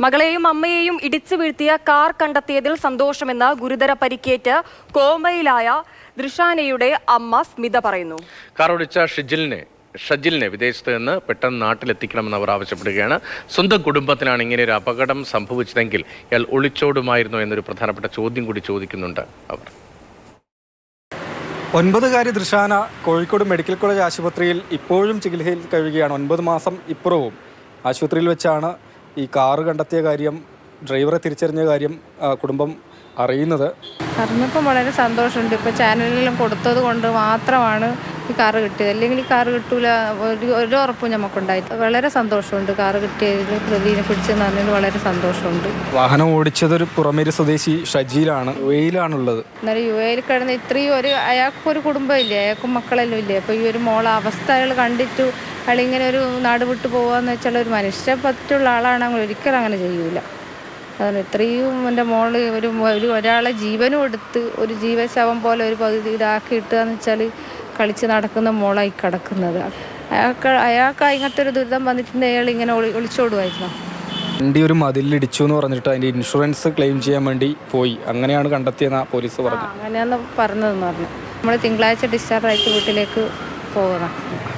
മകളെയും അമ്മയെയും ഇടിച്ചു വീഴ്ത്തിയ കാർ കണ്ടെത്തിയതിൽ സന്തോഷമെന്ന് ഗുരുതര പരിക്കേറ്റ് കോമയിലായ ദൃഷാനയുടെ അമ്മ സ്മിത പറയുന്നു. കാർ ഓടിച്ച ഷജിലിനെ വിദേശത്ത് നിന്ന് പെട്ടെന്ന് നാട്ടിലെത്തിക്കണമെന്ന് അവർ ആവശ്യപ്പെടുകയാണ്. സ്വന്തം കുടുംബത്തിനാണ് ഇങ്ങനെ ഒരു അപകടം സംഭവിച്ചതെങ്കിൽ ഇയാൾ ഒളിച്ചോടുമായിരുന്നോ എന്നൊരു പ്രധാനപ്പെട്ട ചോദ്യം കൂടി ചോദിക്കുന്നുണ്ട് അവർ. 9-കാരി ദൃഷാന കോഴിക്കോട് മെഡിക്കൽ കോളേജ് ആശുപത്രിയിൽ ഇപ്പോഴും ചികിത്സയിൽ കഴിയുകയാണ്. 9 മാസം ഇപ്പുറവും ആശുപത്രിയിൽ വെച്ചാണ് ഈ കാറ് കണ്ടെത്തിയ കാര്യം, ഡ്രൈവറെ തിരിച്ചറിഞ്ഞ കാര്യം കുടുംബം അറിയുന്നത്. അറിഞ്ഞപ്പോൾ വളരെ സന്തോഷമുണ്ട്. ഇപ്പോൾ ചാനലിലും കൊടുത്തത് കൊണ്ട് മാത്രമാണ് ഈ കാറ് കിട്ടിയത്. അല്ലെങ്കിൽ ഈ കാറ് കിട്ടൂല ഒരു ഉറപ്പും നമുക്കുണ്ടായി. വളരെ സന്തോഷമുണ്ട് കാറ് കിട്ടിയതിൽ, പ്രതിനെ പിടിച്ചെന്ന് പറഞ്ഞതിൽ വളരെ സന്തോഷമുണ്ട്. വാഹനം ഓടിച്ചതൊരു പുറമേരി സ്വദേശി ഷജിയിലാണ്, യുഎഇയിലാണുള്ളത്. എന്നാലും യുഎഇയിൽ കിടന്ന് ഇത്രയും അയാൾക്കൊരു കുടുംബം ഇല്ലേ, അയാൾക്കും മക്കളെല്ലാം ഇല്ലേ. അപ്പോൾ ഈ ഒരു മോളെ അവസ്ഥ അയാൾ കണ്ടിട്ട് അയാളിങ്ങനെ ഒരു നാട് വിട്ടു പോകാന്ന് വെച്ചാൽ ഒരു മനുഷ്യ പറ്റുള്ള ആളാണെങ്കിൽ ഒരിക്കലും അങ്ങനെ ചെയ്യൂല. അതാണ് ഇത്രയും എൻ്റെ മോള് ഒരാളെ ജീവനും എടുത്ത് ഒരു ജീവശവം പോലെ ഒരു പകുതി ഇതാക്കിയിട്ടാന്ന് വെച്ചാൽ കളിച്ച് നടക്കുന്ന മോളായി കിടക്കുന്നത്. അയാൾക്ക് ഇങ്ങനത്തെ ഒരു ദുരിതം വന്നിട്ടുണ്ട്, അയാൾ ഇങ്ങനെ ഒളിച്ചോടുമായിരുന്നു. വണ്ടി ഒരു മതിലിടിച്ചു എന്ന് പറഞ്ഞിട്ട് അതിൻ്റെ ഇൻഷുറൻസ് ക്ലെയിം ചെയ്യാൻ വേണ്ടി പോയി, അങ്ങനെയാണ് കണ്ടെത്തിയെന്ന് പോലീസ് പറഞ്ഞു. അങ്ങനെയാന്ന് പറഞ്ഞതെന്ന് പറഞ്ഞു. നമ്മൾ തിങ്കളാഴ്ച ഡിസ്ചാർജ് ആയിട്ട് വീട്ടിലേക്ക് പോകണം.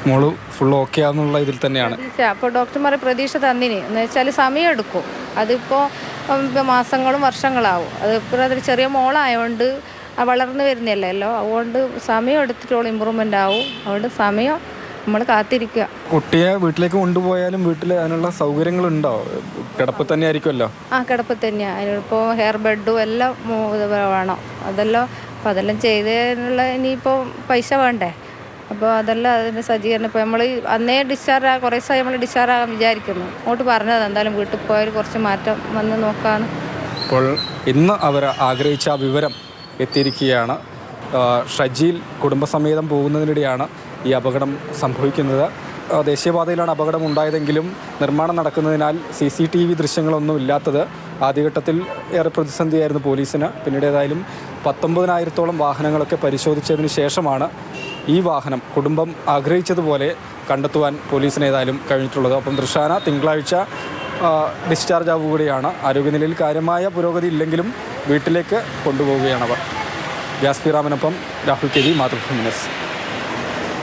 മോള് ഫുൾ ഓക്കെ ആണെന്നുള്ള ഇതിൽ തന്നെയാണ്. അപ്പോൾ ഡോക്ടർമാരെ പ്രതീക്ഷ തന്നിന് എന്ന് വെച്ചാൽ സമയം എടുക്കും. അതിപ്പോൾ മാസങ്ങളും വർഷങ്ങളാവും. അതിപ്പോൾ അതൊരു ചെറിയ മോളായതുകൊണ്ട് വളർന്നു വരുന്നില്ലല്ലോ, അതുകൊണ്ട് സമയം എടുത്തിട്ടുള്ള ഇമ്പ്രൂവ്മെൻ്റ് ആവും. അതുകൊണ്ട് സമയം നമ്മൾ കാത്തിരിക്കുക. കുട്ടിയെ വീട്ടിലേക്ക് കൊണ്ടുപോയാലും വീട്ടിൽ അതിനുള്ള സൗകര്യങ്ങളുണ്ടോ? കിടപ്പ് തന്നെ ആയിരിക്കുമല്ലോ? കിടപ്പ് തന്നെയാണ്. അതിനിപ്പോൾ ഹെയർ ബെഡും എല്ലാം വേണം. അപ്പോൾ അതെല്ലാം ചെയ്തതിനുള്ള ഇനിയിപ്പോൾ പൈസ വേണ്ടേ. അപ്പോൾ അതെല്ലാം അതിൻ്റെ സജ്ജീകരണം. ഇപ്പോൾ നമ്മൾ അന്നേ കുറേ ദിവസം നമ്മൾ ഡിസ്ചാർജ് ആകാൻ വിചാരിക്കുന്നു. അങ്ങോട്ട് പറഞ്ഞത് എന്തായാലും വീട്ടിൽ പോയാൽ കുറച്ച് മാറ്റം വന്ന് നോക്കാമെന്ന്. അപ്പോൾ ഇന്ന് അവർ ആഗ്രഹിച്ച ആ വിവരം എത്തിയിരിക്കുകയാണ്. ഷജിയിൽ കുടുംബസമേതം പോകുന്നതിനിടെയാണ് ഈ അപകടം സംഭവിക്കുന്നത്. ദേശീയപാതയിലാണ് അപകടം ഉണ്ടായതെങ്കിലും നിർമ്മാണം നടക്കുന്നതിനാൽ CCTV ദൃശ്യങ്ങളൊന്നും ഇല്ലാത്തത് ആദ്യഘട്ടത്തിൽ ഏറെ പ്രതിസന്ധിയായിരുന്നു പോലീസിന്. പിന്നീട് ഏതായാലും 19,000-ഓളം വാഹനങ്ങളൊക്കെ പരിശോധിച്ചതിന് ശേഷമാണ് ഈ വാഹനം കുടുംബം ആഗ്രഹിച്ചതുപോലെ കണ്ടെത്തുവാൻ പോലീസിന് ഏതായാലും കഴിഞ്ഞിട്ടുള്ളത്. അപ്പം ദൃഷാന തിങ്കളാഴ്ച ഡിസ്ചാർജ് ആവുകയാണ്. ആരോഗ്യനിലയിൽ കാര്യമായ പുരോഗതി ഇല്ലെങ്കിലും വീട്ടിലേക്ക് കൊണ്ടുപോവുകയാണവർ. വ്യാസ് പി രാമനൊപ്പം രാഹുൽ KV, മാതൃഭൂമി ന്യൂസ്.